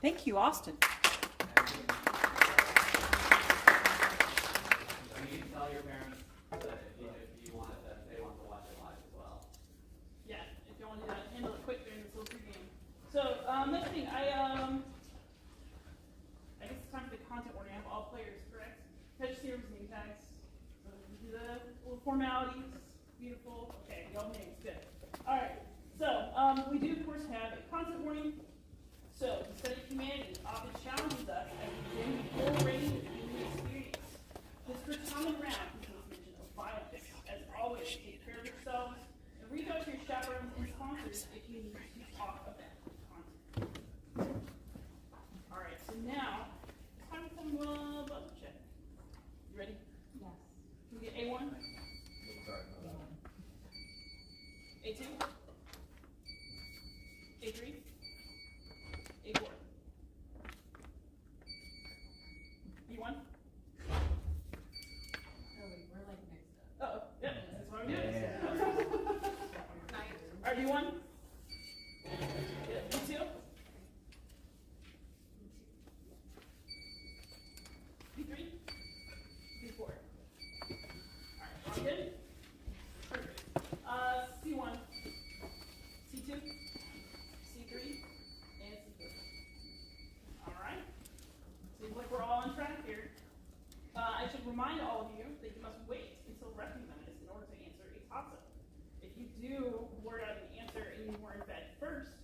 Thank you, Austin. You can tell your parents that if you want it, that they want to watch it live as well. Yeah, if you want to do that, handle it quick during this little pregame. So, next thing, I guess it's time for the content warning. I have all players, correct? Catch series name tags. So we do the little formalities. Beautiful. Okay, y'all names, good. All right. So, we do of course have a content warning. So, the study of humanity often challenges us as we begin the full range of human experience. This Certamen round contains mention of violence. As always, take care of yourselves and reach out to your chaperones and sponsors if you need to talk about content. All right, so now it's time for some buzzer check. You ready? Yes. Can we get A1? A2? A3? A4? B1? We're like mixed up. Uh-oh, yeah, that's what I'm doing. Yeah. All right, B1? Yeah, B2? B3? B4? All right, all good? Perfect. C1, C2, C3, and C4. All right. Seems like we're all on track here. I should remind all of you that you must wait until recognized in order to answer a toss-up. If you do word out an answer and you were in fact first,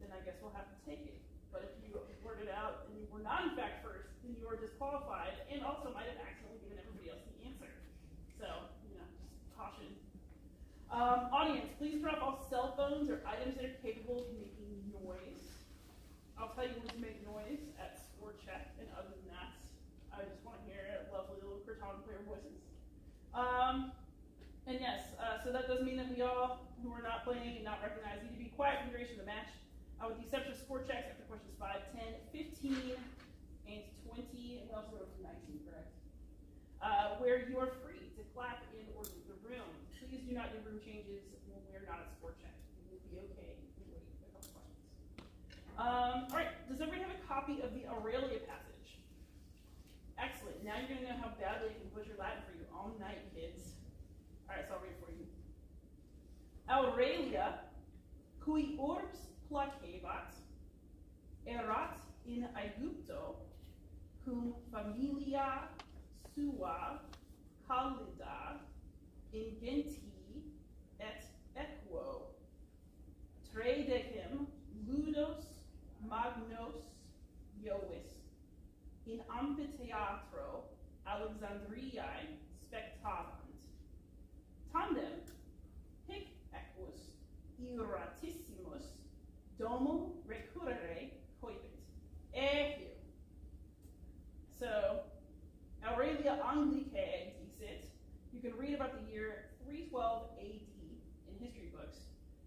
then I guess we'll have to take it. But if you worded out and you were not in fact first, then you are disqualified and also might have accidentally given everybody else the answer. So, just caution. Audience, please drop all cell phones or items that are capable of making noise. I'll tell you when to make noise at score check, and other than that, I just want to hear lovely little Certamen player voices. And yes, so that does mean that we all who are not playing and not recognized need to be quiet for the duration of the match, with the exception of score checks after questions 5, 10, 15, and 20, and we also go to 19, correct? Where you are free to clap in or leave the room. Please do not do room changes when we're not at score check. We will be okay. We wait a couple questions. All right, does everybody have a copy of the Aurelia passage? Excellent. Now you're going to know how badly I can butcher Latin for you all night, kids. All right, so I'll read it for you. Aurelia, cui orbs placebat, erat in Aegypto, cum familia sua callida ingenti et equo, tredecim ludos magnos Iovis, in amphitheatro Alexandriae spectavant. Tandem hic equus iratissimus domo recurrere coebit. Eheu. So, Aurelia Anglicae dixit. You can read about the year 312 AD in history books,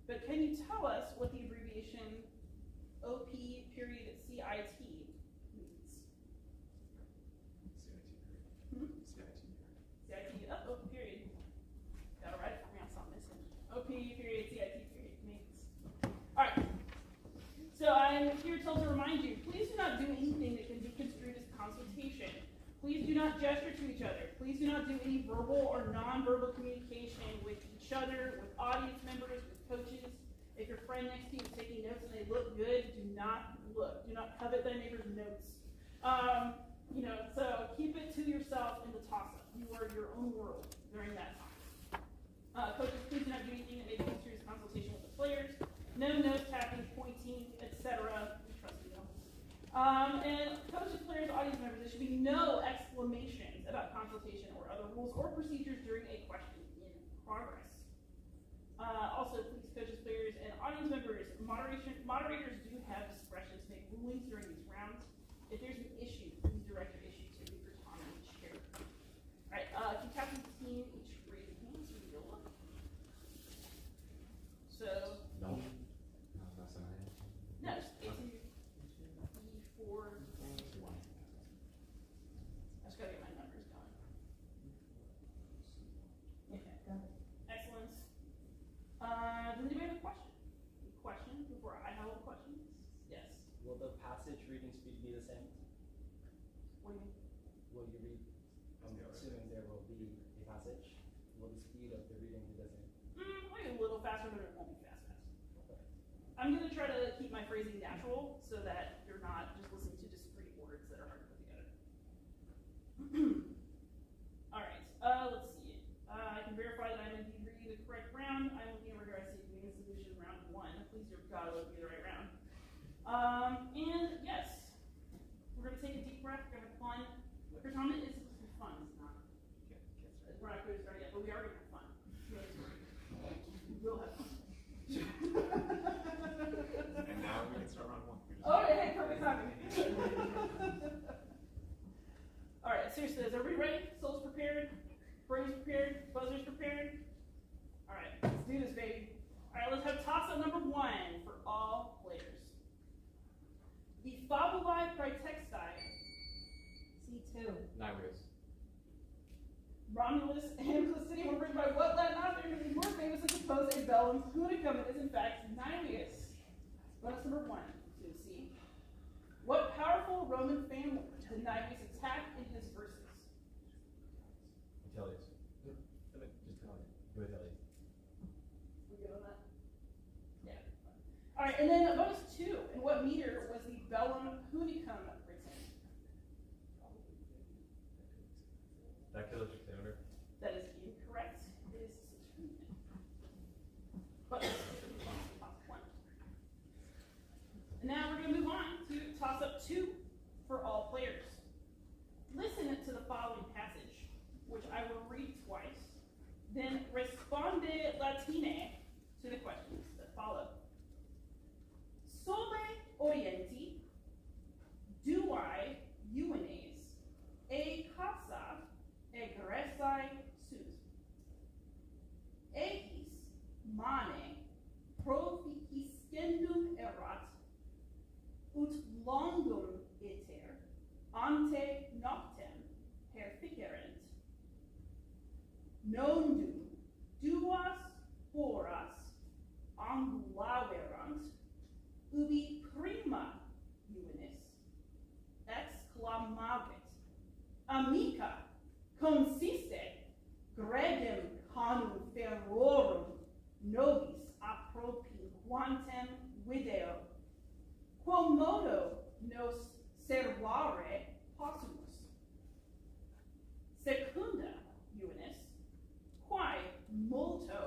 but can you tell us what the abbreviation OP period CIT means? CIT, OP period. Gotta write it for me on something missing. OP period CIT period means. Alright. So I'm here to remind you, please do not do anything that can be construed as consultation. Please do not gesture to each other. Please do not do any verbal or non-verbal communication with each other, with audience members, with coaches. If your friend next to you is taking notes and they look good, do not look. Do not covet thy neighbor's notes. So keep it to yourself in the toss-up. You are your own world during that time. Coaches, please do not do anything that may be construed as consultation with the players. No nose tapping, pointing, etc. We trust you. And coaches, players, audience members, there should be no exclamations about consultation or other rules or procedures during a question in progress. Also, please, coaches, players, and audience members, moderators do have discretion to make rulings during these rounds. If there's an issue, please direct your issue to the Certamen chair. All right, if you captain the team, each raise your hands so we go up. So. No. No, just A2, E4. I just gotta get my numbers going. Okay. Excellent. Does anybody have a question? Any question before I have all the questions? Yes. Will the passage reading do you mean? Will you read, I'm assuming there will be a passage, will the speed of the reading be the same? Maybe a little faster, but it won't be fast. I'm going to try to keep my phrasing natural so that you're not just listening to discrete words that are hard to put together. All right, let's see. I can verify that I'm indeed reading the correct round. I'm looking over here. I see doing a solution round 1. Please, dear God, let it be the right round. And yes, we're going to take a deep breath. We're going to have fun. Certamen is supposed to be fun. It's not. We're not going to start yet, but we are going to have fun. We will have fun. And now we can start round 1. Oh, hey, perfect timing. All right, seriously, is everybody ready? Souls prepared? Brains prepared? Buzzers prepared? All right, let's do this, baby. All right, let's have toss-up number 1 for all players. The Fabulae Praetextae, C2. Naiwis. Romulus and Placidia were written by what Latin author who more famously composed a bellum punicum? It is in fact Naiwis. Bonus number 1 to see. What powerful Roman family did Naiwis attack in his verses? Vitellius. Vitellius. We good on that? Yeah. All right, and then bonus 2. In what meter was the bellum punicum written? Dactylus Alexander. That is incorrect. It is Certamen. But toss 1. And now we're going to move on to toss up 2 for all players. Listen to the following passage, which I will read twice. Then responde latine to the questions that follow. Sole orienti, duae juvenes, e casa egressae sunt. Eis mane proficiscendum erat, ut longum iter ante noctem perficerent. Nondum duas horas ambulaverant, ubi prima juvenis exclamavit, amica consiste gregem canum fervorum nobis appropinquantem video, quomodo nos servare possumus. Secunda juvenis, quae multo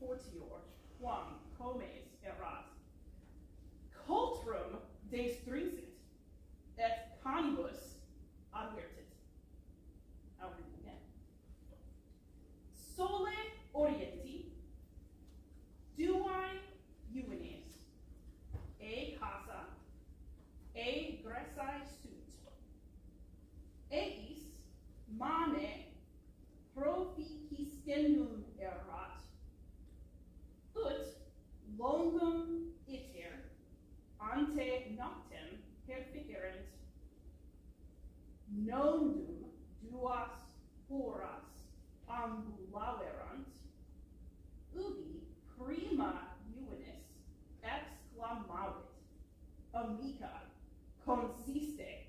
fortior quam comes erat, cultrum destrinsit, et canibus advertit. I'll read it again. Sole orienti, duae juvenes, e casa, e gressae sunt. Eis mane proficiscendum erat, ut longum iter ante noctem perficerent. Nondum duas horas ambulaverant, ubi prima juvenis exclamavit, amica consiste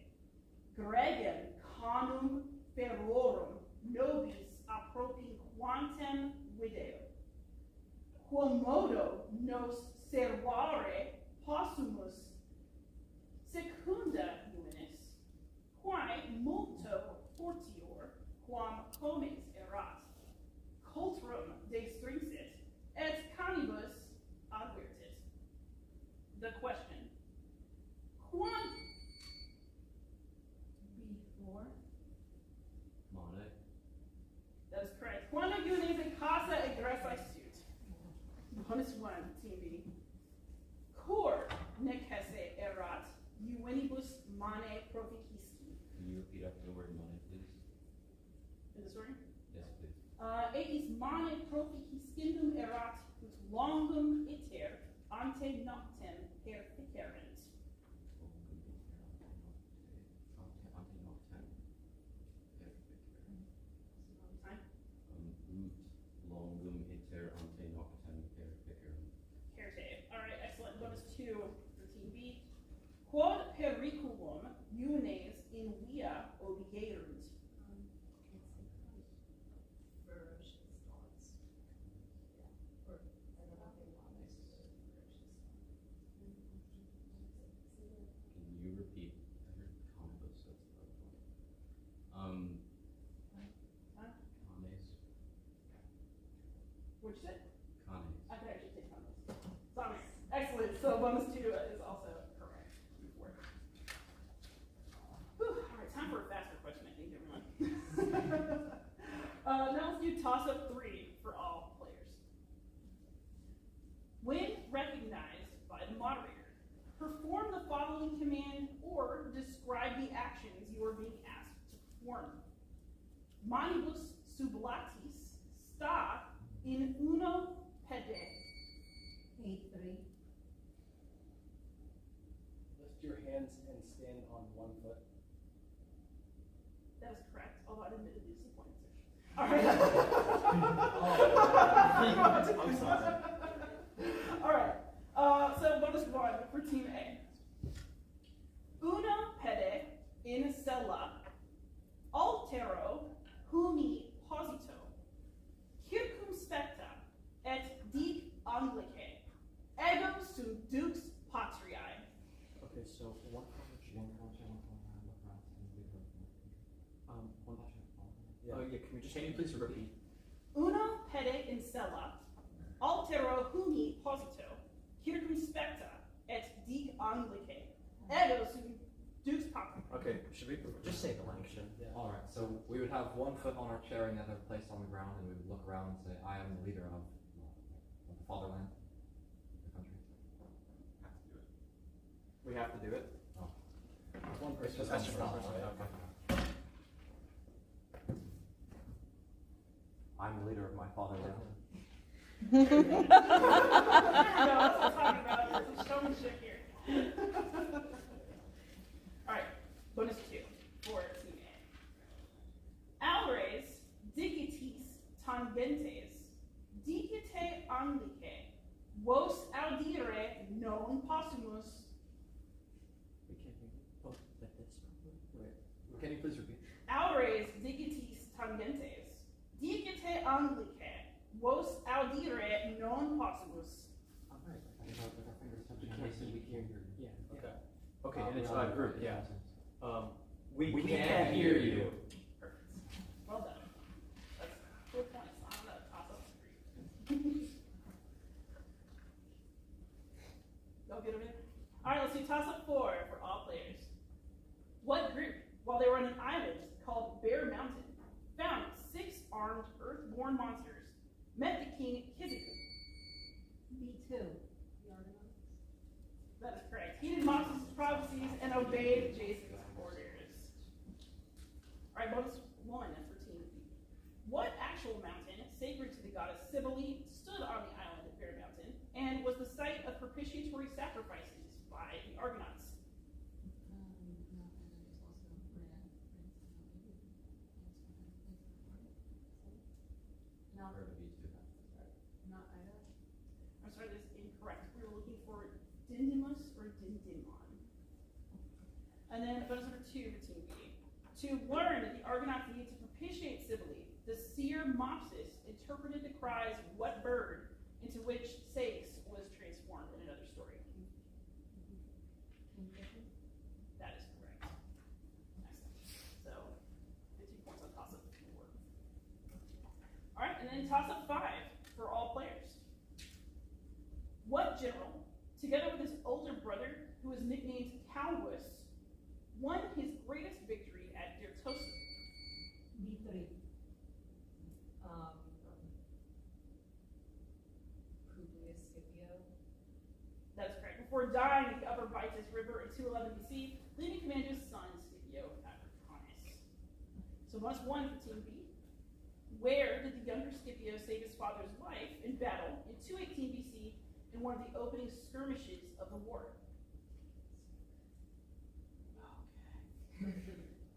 gregem canum fervorum nobis appropinquantem video, quomodo nos servare possumus. Secunda juvenis, quae multo fortior quam comes erat, cultrum destrinsit, et canibus advertit. The question. Quam before? Mane. That is correct. Quando juvenes in casa egressae sunt. Bonus 1, Team B. Cor necesse erat juvenibus mane proficisci. Can you repeat after the word mane, please? In the story? Yes, please. Eis mane proficiscendum erat, ut longum iter ante noctem perficerent. Ante noctem. Time? Ut longum iter ante noctem perficerent. Certe. All right, excellent. Bonus 2 for Team B. Quod periculum juvenes in via obi What'd you say? Connie. I could actually take Connie's. Sorry. Excellent. So bonus 2 is also correct. Before. Whew. All right, time for a faster question, I think, everyone. Now let's do toss-up 3 for all players. When recognized by the moderator, perform the following command or describe the actions you are being asked to perform. Manibus sublatis sta in uno pede. 8-3. Lift your hands and stand on one foot. That is correct, although I admittedly disappointed, sir. All right. I'm sorry. All right. So bonus 1 for Team A. Una pede in cella altero humi posito circumspecta et dic anglice ego sum dux patriae. Okay, so one yeah. Oh yeah, can you please repeat? Una pede in cella altero humi posito circumspecta et dic anglice ego sum dux patriae. Okay, should we just say the language? Yeah. Alright, so we would have one foot on our chair and the other placed on the ground, and we would look around and say, I am the leader of the fatherland, the country. We have to do it. Oh. One person. That's just not right? okay. I'm the leader of my fatherland. There we go, that's what I'm talking about. There's some showmanship here. Alright, bonus 2 for Team A. Aures digitis tangentes dicite anglice vos audire non possumus. We can't hear you. Oh, like this. Wait. Can you please repeat? Aures digitis tangentes dicite anglice vos audire non possumus. Alright, with our fingers touching. We can't so we can't hear you. Yeah. Okay. Okay, and it's we're on group, the yeah. sentence. We can't hear you. Perfect. Well done. That's 4 points on the toss-up 3. Y'all get over there? Alright, let's do toss-up 4 for all players. What group, while they were on an island called Bear Mountain, found 6 armed earth-born monsters, met the king Kiziku? B2. The Argonauts. That is correct. He did Moses' prophecies and obeyed Jason's orders. Alright, bonus 1 for Team B. What actual mountain, sacred to the goddess Cybele, stood on the island of Bear Mountain and was the site of propitiatory sacrifices by the Argonauts? Not, Or to be two. not Ida. I'm sorry, this is incorrect. We were looking for Dindymus or Dindymon. And then bonus number 2 for Team B. To learn that the Argonauts needed to propitiate Cybele, the seer Mopsus interpreted the cries "What bird?" into which Sais was transformed in another story. That is correct. Excellent. So 15 points on toss-up 4. Alright, and then toss-up 5 for all players. What general, together with his older brother, who was nicknamed Calvus, won his greatest victory at Dirtosa? B3. Publius Scipio. That is correct. Before dying at the upper Vitus River in 211 BC, leaving command to his son Scipio Africanus. So bonus 1 for Team B. Where did the younger Scipio save his father's life in battle in 218 BC in one of the opening skirmishes of the war? Alright,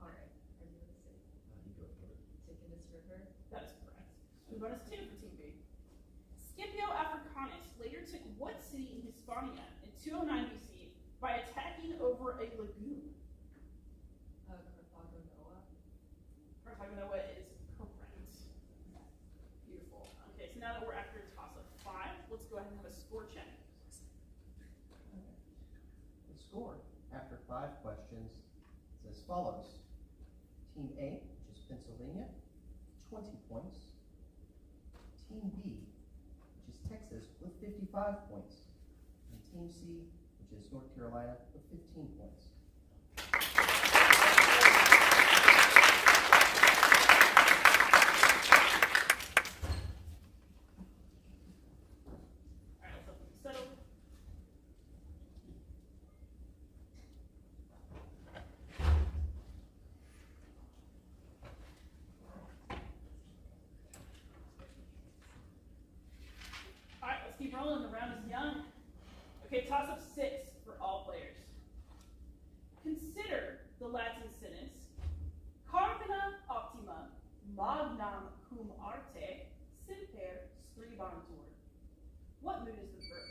are you ready to say? You go for it. Tichinus River. That is correct. So bonus 2 for Team B. Scipio Africanus later took what city in Hispania in 209 BC by attacking over a lagoon? Carthaginoa. Carthaginoa is correct. Beautiful. Okay, so now that we're after a toss-up 5, let's go ahead and have a score check. The score, after 5 questions, is as follows. Team A, which is Pennsylvania, 20 points. Team B, with 55 points. And Team C, which is North Carolina, with 15 points. Alright, so settle. Alright, let's keep rolling. The round is young. Okay, toss up 6 for all players. Consider the Latin sentence Carmina optima magnam cum arte semper scribantur. What mood is the verb?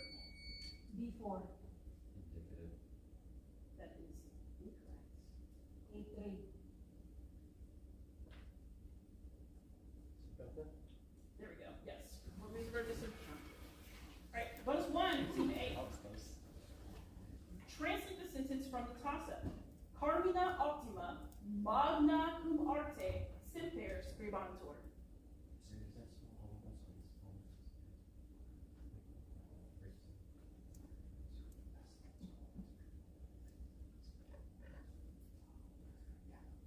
B4. Indicative. That is incorrect. A3. There we go. Yes. What mood is the verb? This one. Alright, bonus 1, team A. Translate the sentence from the toss-up. Carmina optima magna cum arte semper scribantur.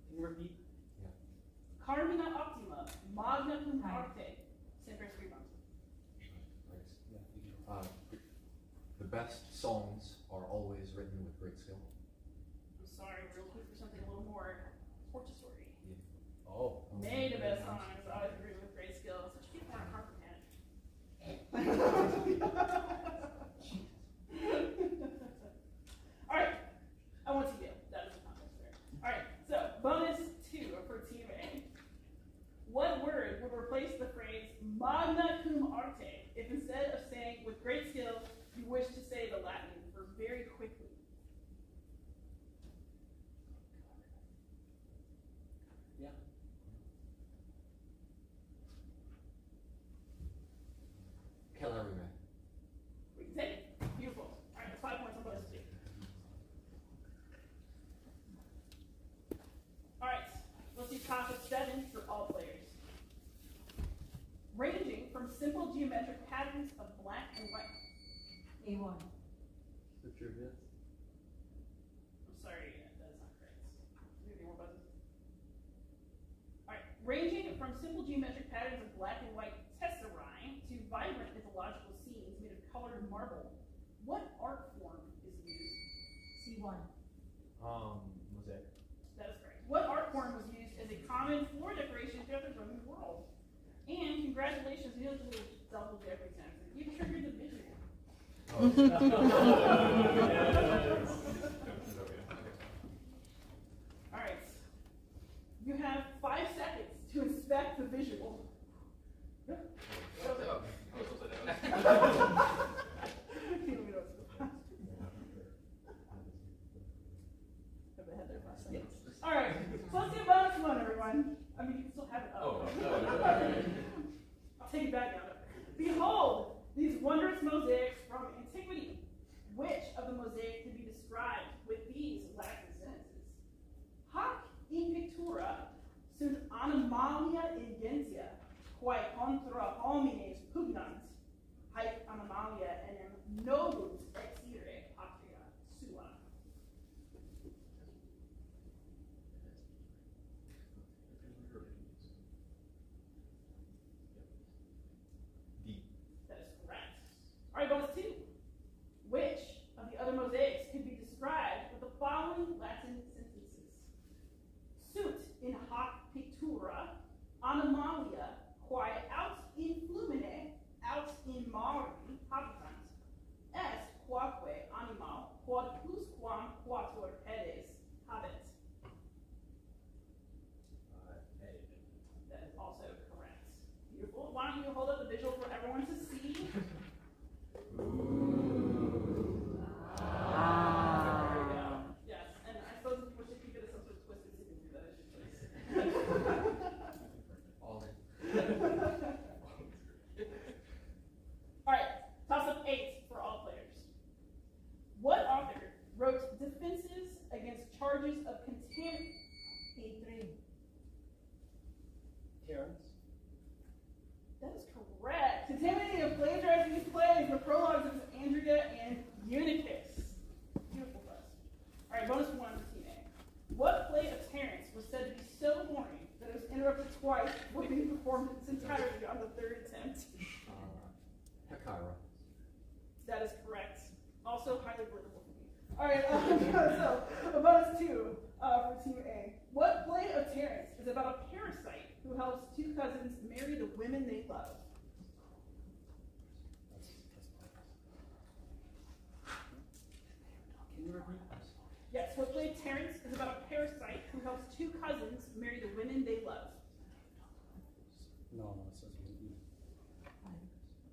Can you repeat? Carmina optima magna cum arte semper scribantur. Yeah, you can. The best songs are always written with great skill. I'm sorry, we're looking for something a little more orchestra. Oh. Many of the best songs always written with great skill. Such people aren't complicated. Alright, I want to go. That is the context there. Alright, so bonus 2 for Team A. What word would replace the phrase magna cum arte if instead of saying with great skill, you wish to say the Latin for very quickly? Yeah. Celerime. We can take it. Beautiful. Alright, that's 5 points on bonus 2. Alright, let's do toss of 7 for all players. Ranging from simple geometric patterns of black and white. A1. The trivia. I'm sorry, that is not correct. Do any more buzzes? Alright, ranging from simple geometric patterns of black and white tesserae to vibrant mythological scenes made of colored marble. What art form is used? C1. Mosaic. That is correct. What art form was used as a common floor decoration throughout the Roman world? And congratulations, you know the little double Jeopardy time. You triggered the visual. Alright. You have 5 seconds to inspect the visual. Alright, so let's do bonus 1, everyone. I mean, you can still have it up. I'll take it back now. Behold, these wondrous mosaics from antiquity. Which of the mosaics can be described with these Latin sentences? Hac in pictura sunt animalia ingentia, quae contra homines pugnant, haec animalia enim nobunt exire patria sua. D. That is correct. Alright, bonus 2. Which of the other mosaics can be described with the following Latin sentences? Sunt in hoc pictura animalia quae aut in flumine, aut in mari habitant, est Unicus. Beautiful bus. All right, bonus one for Team A. What play of Terrence was said to be so boring that it was interrupted twice before being performed in its entirety on the third attempt? Hekira. That is correct. Also highly relatable for me. All right, so a bonus two for Team A. What play of Terrence is about a parasite who helps two cousins marry the women they love? Can you repeat? Yes, what play of Terrence is about a parasite who helps two cousins marry the women they love? No, it says you.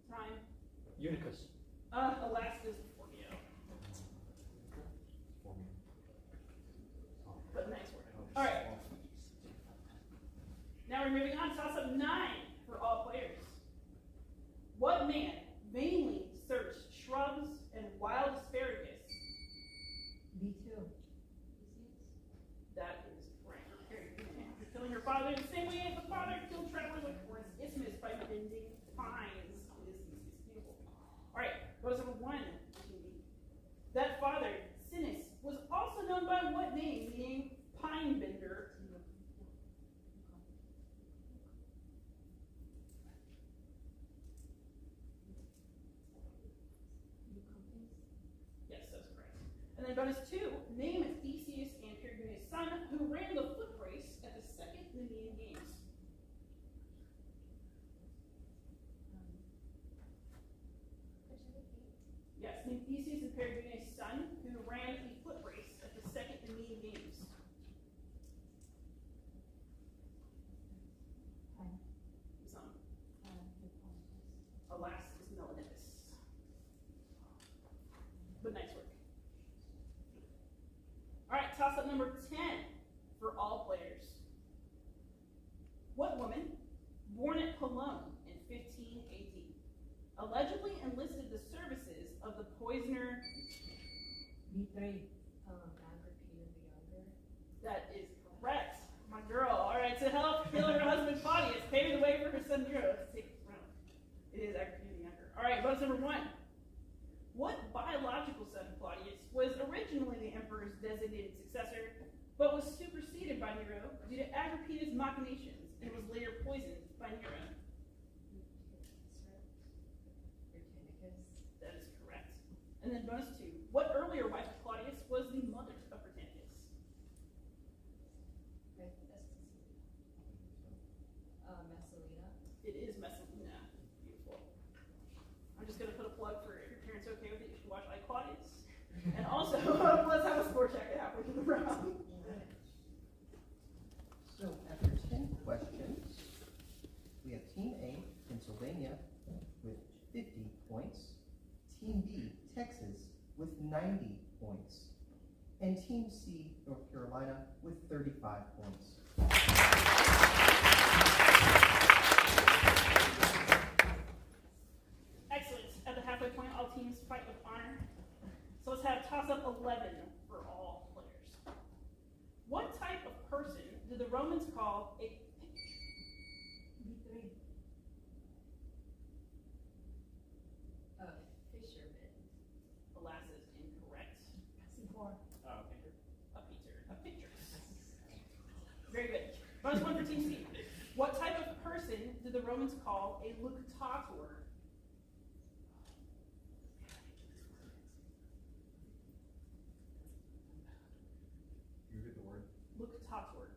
Time. Unicus. Alaska's before you. But nice work. All right. Now we're moving on. Toss up 9 for all players. What man vainly searched shrubs and wild asparagus? B2. That is correct. You're killing your father in the same way as the father killed travelers like Forrest Isthmus by bending pines. It is beautiful. All right, bonus number 1. That father, Sinus, was also known by what name, meaning pine bender? Yes, that's correct. And then bonus 2, name Theseus and Perigone's son who ran the foot race at the second Nemean Games. Yes, name Theseus and Perigone's son who ran the foot race at the second Nemean Games. Time. Some. Alas, is Melanippus. But nice work. All right, toss up number 10 for all players. What woman, born at Cologne in 15 AD, allegedly enlisted the services of the poisoner? B3. Agrippina the Younger. That is correct. My girl. All right, to help kill her husband Claudius, paving the way for her son Nero to take his throne. It is Agrippina the Younger. All right, bonus number 1. What biological son of Claudius was originally the emperor's designated successor, but was superseded by Nero due to Agrippina's machinations and was later poisoned by Nero? Britannicus. That is correct. And then bonus 2. What earlier wife of Claudius was the mother of Britannicus? Messalina. It is Messalina. Beautiful. I'm just going to put a plug for if your parents are okay with it, you should watch I, Claudius. And also, let's have a score check halfway through the round. So after 10 questions, we have Team A, Pennsylvania, with 50 points, Team B, Texas, with 90 points, and Team C, North Carolina, with 35 points. Excellent. At the halfway point, all teams fight with honor. So let's have toss-up 11 for all players. What type of person did the Romans call a B3. Fisherman. Alas is incorrect. C4. A pitcher. Very good. Bonus 1 for Team C. What type of person did the Romans call a luctator? You read the word. Luctator.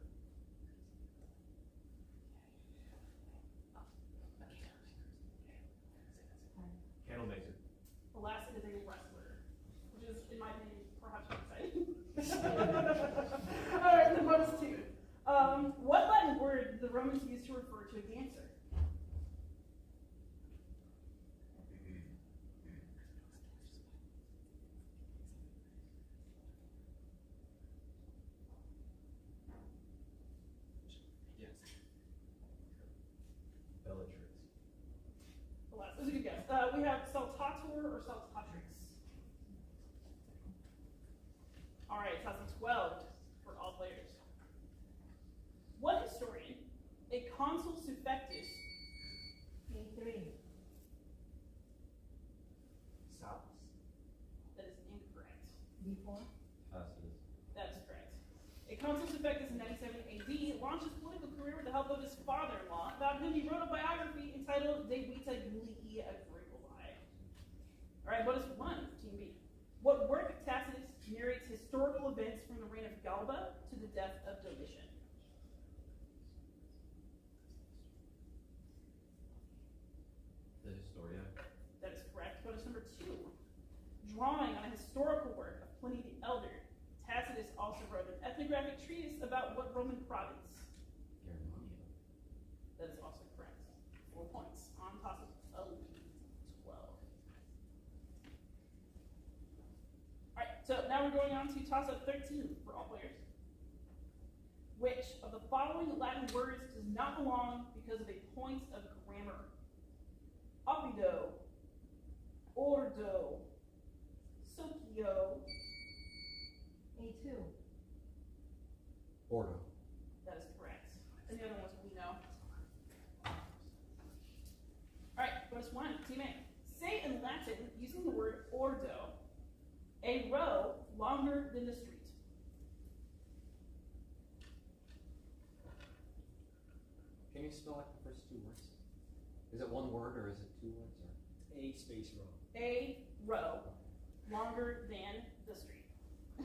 Candlemaker. Alas, it is a wrestler, which is, in my opinion, perhaps exciting. All right, the bonus 2. What Latin word did the Romans use to refer to a dancer? Bellatrix. Alas, that's a good guess. We have saltator or saltatrix. All right, toss of 12 for all players. What historian, a consul suffectus, A3. that is his father-in-law. About him, he wrote a biography entitled De Vita Julii Agricolae. All right, bonus 1, Team B. What work of Tacitus narrates historical events from the reign of Galba to the death of Domitian? The Historia. That is correct. Bonus number 2. Drawing on a historical work of Pliny the Elder, Tacitus also wrote an ethnographic treatise about what Roman province? Germania. That is also correct. 4 points on top of 12. Alright, so now we're going on to toss-up 13 for all players. Which of the following Latin words does not belong because of a point of grammar? Opido, ordo, socio. A2. Ordo. That is correct. And the other ones we know. Alright, bonus 1, Team A. Say in Latin, using the word ordo, a row longer than the street. Can you spell like the first 2 words? Is it one word or is it 2 words? Or? A space row. A row longer than the street. Do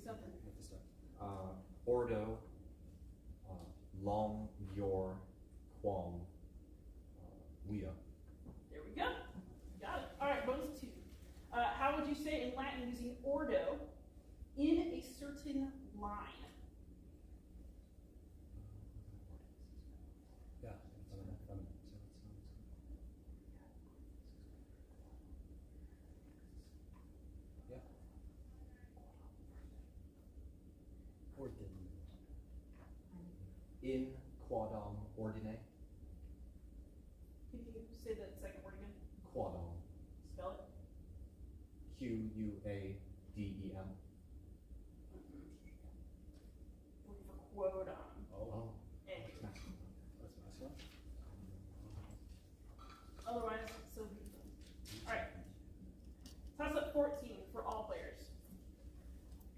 something. At the start. Ordo, long, your, quam, via. There we go. Got it. Alright, bonus 2. How would you say in Latin using ordo in a certain line? Yeah. Yeah. Ordin. In quadam ordine. Can you say the second word again? Quadam. Spell it. Quadem. Looking for quodon. Oh. A. That's the last one. Otherwise, so beautiful. Alright. Toss up 14 for all players.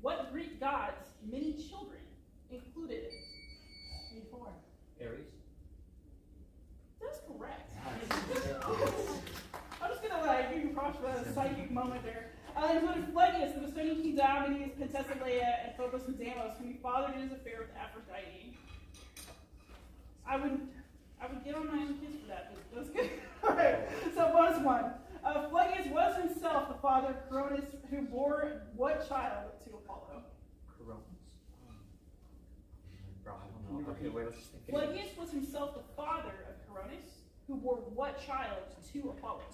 What Greek gods many children included? A4. Aries. That's correct. I'm just gonna give you props for that psychic moment there. Included Phlegus, the Macedonian king Diomedes, Penthesilea, and Phobos and Deimos, whom he fathered in his affair with Aphrodite. I would get on my own kids for that, but that's good. Alright, so bonus 1. Phlegus was himself the father of Cronus, who bore what child to Apollo? Coronas. Bro, I don't know. Okay, wait, let's just think. Phlegus was himself the father of Cronus, who bore what child to Apollo?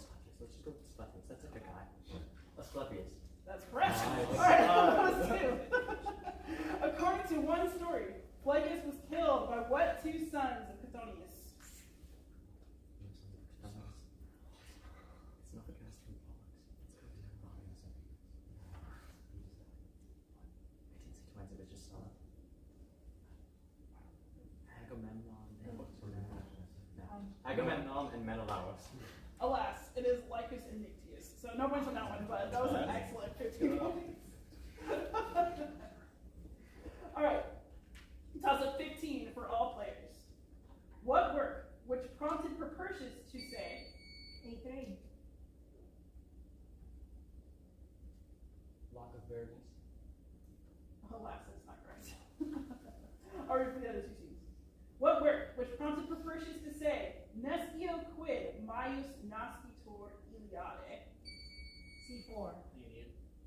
Let's just go with Asclepius. That's like a guy. Asclepius. That's correct. Nice. Alright, bonus 2. According to one story, Phlegus was killed by what 2 sons of Chthonius? It's not the cast from Pollux. I didn't say twins, it was just Agamemnon and Menelaus. Alas, it is Lycus and Nyctius. So no points on that one, but that was an excellent 15 points. Alright. Toss up 15 for all players. What work which prompted Propertius to say, A3. Lock of Berenice. alas, that's not correct. I'll read the other 2 scenes. What work which prompted Propertius to say, Nescio quid maius nascitur Iliade? C4.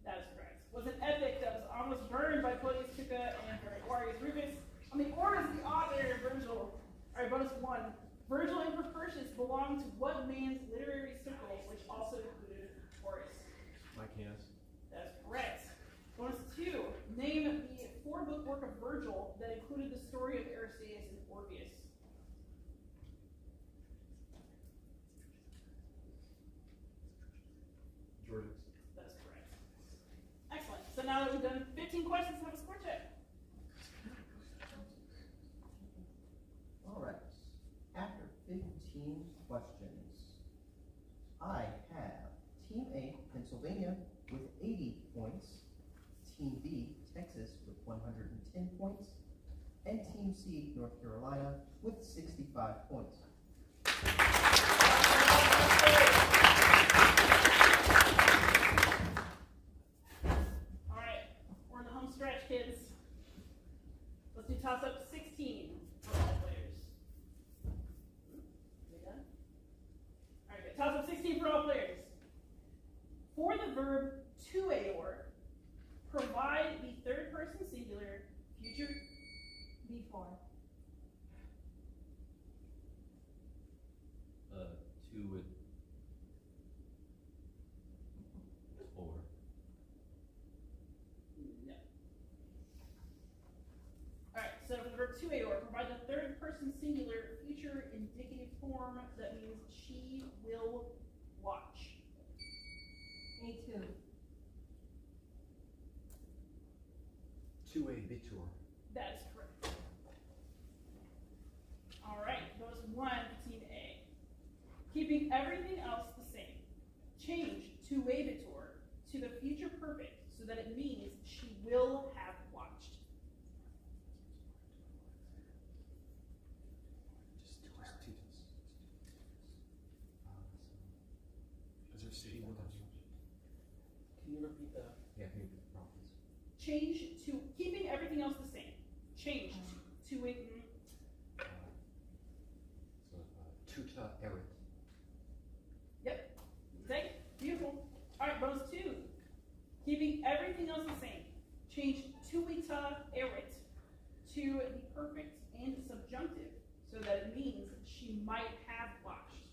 That is correct. Was an epic that was almost burned by Podius Tuca and Varius Rufus. On the orders of the author, Virgil. Alright, bonus 1. Virgil and Propertius belonged to what man's literary circle, which also included Horace? Lycanus. That's correct. Bonus 2. Name the 4-book work of Virgil that included the story of Aristeas and Orpheus. Georges. That is correct. Excellent. So now that we've done 15 questions, have a score check. All right. After 15 questions, I have Team A, Pennsylvania, with 80 points. Team B, Texas, with 110 points. and Team C, North Carolina, with 65 points. All right, we're in the home stretch, kids. Let's do toss-up 16 for all players. We done? All right, good. Toss-up 16 for all players. For the verb to aor, provide the third person singular future. B4. Two with four. No. All right, so for the verb to aor, provide the third person singular future indicative form. That means she will watch. A2. Two-way bitur. That is correct. All right, goes 1 for Team A. Keeping everything else the same, change to abitur to the future perfect so that it means she will have watched. Is there city with us? Can you repeat that? Yeah, can you repeat the prompt, please? Change to, keeping everything else the same, change to it. Tuta erit. Yep, okay, beautiful. All right, bonus 2. Keeping everything else the same, change tuita erit to the perfect and subjunctive so that it means she might have watched.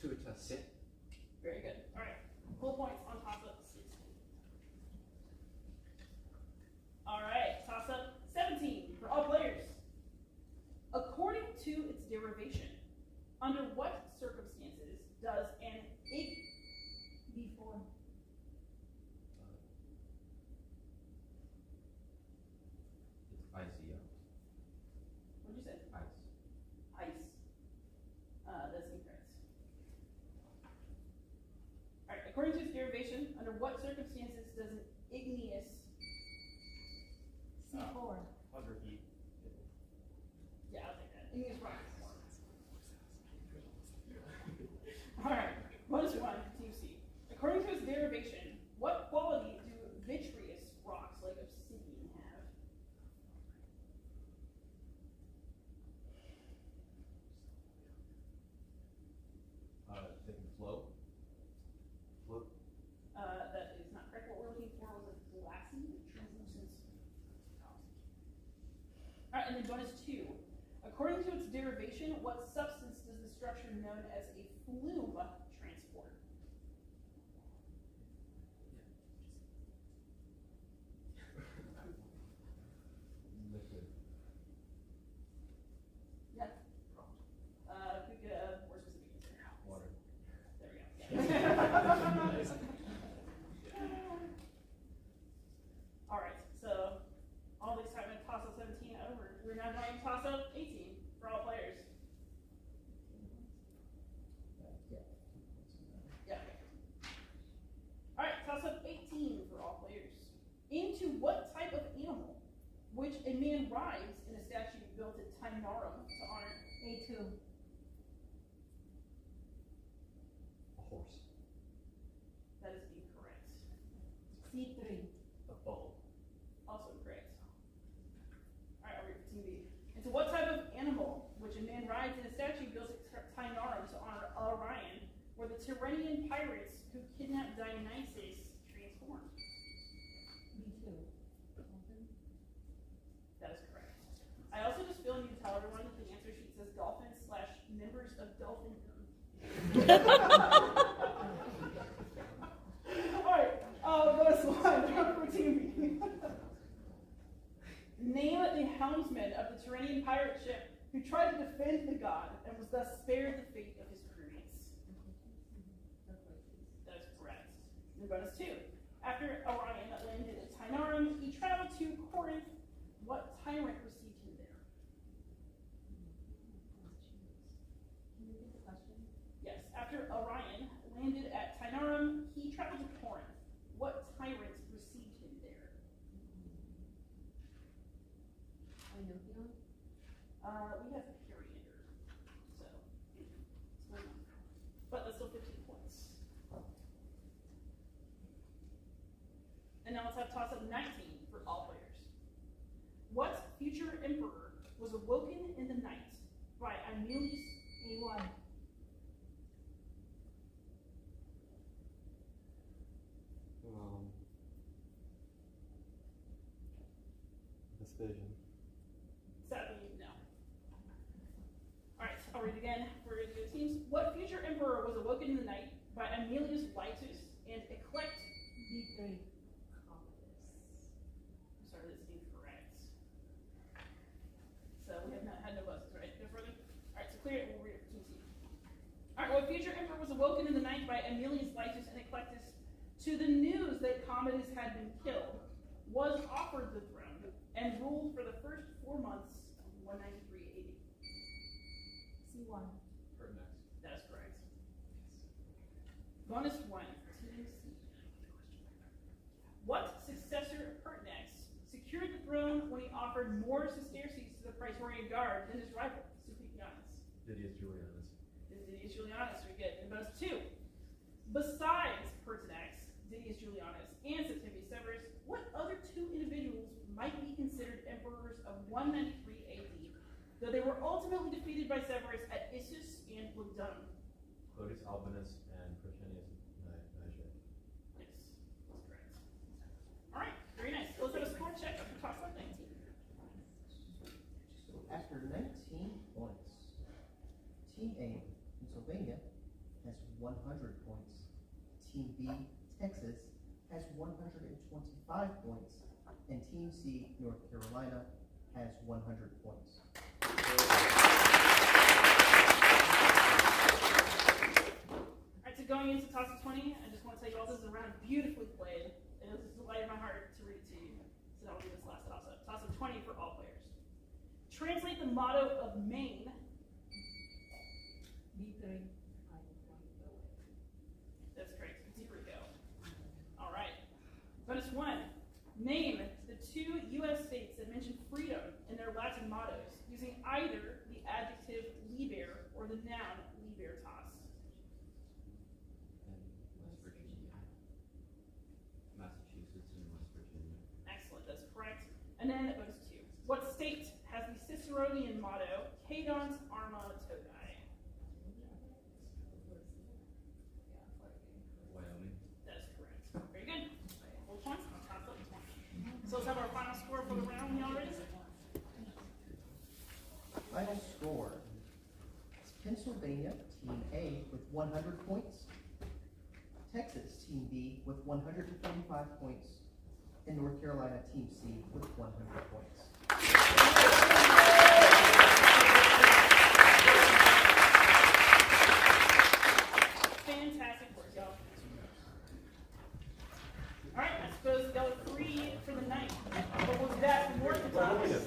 Tuta sit. Very good. All right, full points on toss-up 16. All right, toss-up 17 for all players. According to its derivation, under what circumstances does an B4. It's icy out. what'd you say? Ice. Ice. That's incorrect. All right, according to its derivation, under what circumstances does an igneous C4. Under heat. Yeah, I'll take that. Igneous rock. All right, bonus 1, Team C. According to its derivation, what quality do vitreous rocks like obsidian have? They can flow. Float. That is not correct. What we're looking for was a glassy, translucent. All right, and then bonus 2. According to its derivation, what substance does the structure known as a flume transport? Liquid. Yeah. We could more specific answer. Water. There we go. Yeah. All right, so all the excitement of toss-up 17 over. We're now going to toss-up 18 for all players. Yeah. All right, toss-up 18 for all players. Into what type of animal, which a man rides in a statue built at Tainarum to honor? A2. A horse. That is incorrect. C3. A bull. Also correct. All right, I'll read for Team B. Into what type of animal, which a man rides in a statue built at Tainarum to honor Orion, were the Tyrrhenian pirates who kidnapped Dionysus transformed? B2. That is correct. I also just feel you to tell everyone that the answer sheet says dolphins / members of dolphindom. Alright, bonus 1 for Team B. Name the helmsman of the Tyrrhenian pirate ship who tried to defend the god and was thus spared the fate of his crewmates. That is correct. And bonus 2. After Orion landed at Tainarum, he traveled to Corinth. What tyrant received him there? We have Periander. So, but that's still 15 points. And now let's have toss up 19 for all players. What future emperor was awoken in the night by Aemilius? A1. Vespasian. Sadly, no. Alright, I'll read again for the other teams. What future emperor was awoken in the night by Aemilius Litus and Eclect? B3. I'm sorry, this is incorrect. So we have not had no buzzes, right? Go further? Alright, so clear it, we'll read it for Team C. Alright, what future emperor was awoken in the night by Aemilius Litus and Eclectus to the news that Commodus had been killed, was offered the throne, and ruled for the first 4 months of 193 AD? C1. Pertinax. That is correct. Bonus 1, Team C. What successor of Pertinax secured the throne when he offered more sesterces to the Praetorian Guard than his rival, Sulpicianus? Didius Julianus. Didius Julianus, very good. And bonus 2. Besides Pertinax, Didius Julianus, and Septimius Severus, what other 2 individuals might be considered emperors of 193 AD, though they were ultimately defeated by Severus at Issus and Lugdunum? Clodius Albinus and Protenius Niger. Yes, that's correct. All right, very nice. Let's have a score check after toss up 19. So after 19 points, Team A, Pennsylvania, has 100 points. Team B, Texas, has 125 points. And Team C, North Carolina, has 100 points. All right, so going into toss up 20, I just want to tell you all this is a round beautifully played. And this is the light of my heart to read it to you. So that'll be this last toss up. Toss up 20 for all players. Translate the motto of Maine. B3. That's correct. Deeper go. All right. Bonus 1. Name the 2 U.S. states that mention freedom in their Latin mottos using either the adjective liber or the noun libertas. And West Virginia. Massachusetts and West Virginia. Excellent. That's correct. And then bonus 2. What state has the Ciceronian motto Cadant Arma Togae? Wyoming. That's correct. Very good. Full points on top of 20. So let's have our final score for the round. Y'all ready? Final score. Pennsylvania, Team A, with 100 points. Texas, Team B, with 125 points. And North Carolina, Team C, with 100 points. Fantastic work, y'all. All right, I suppose y'all are free for the night. But we'll be back with more of the topics.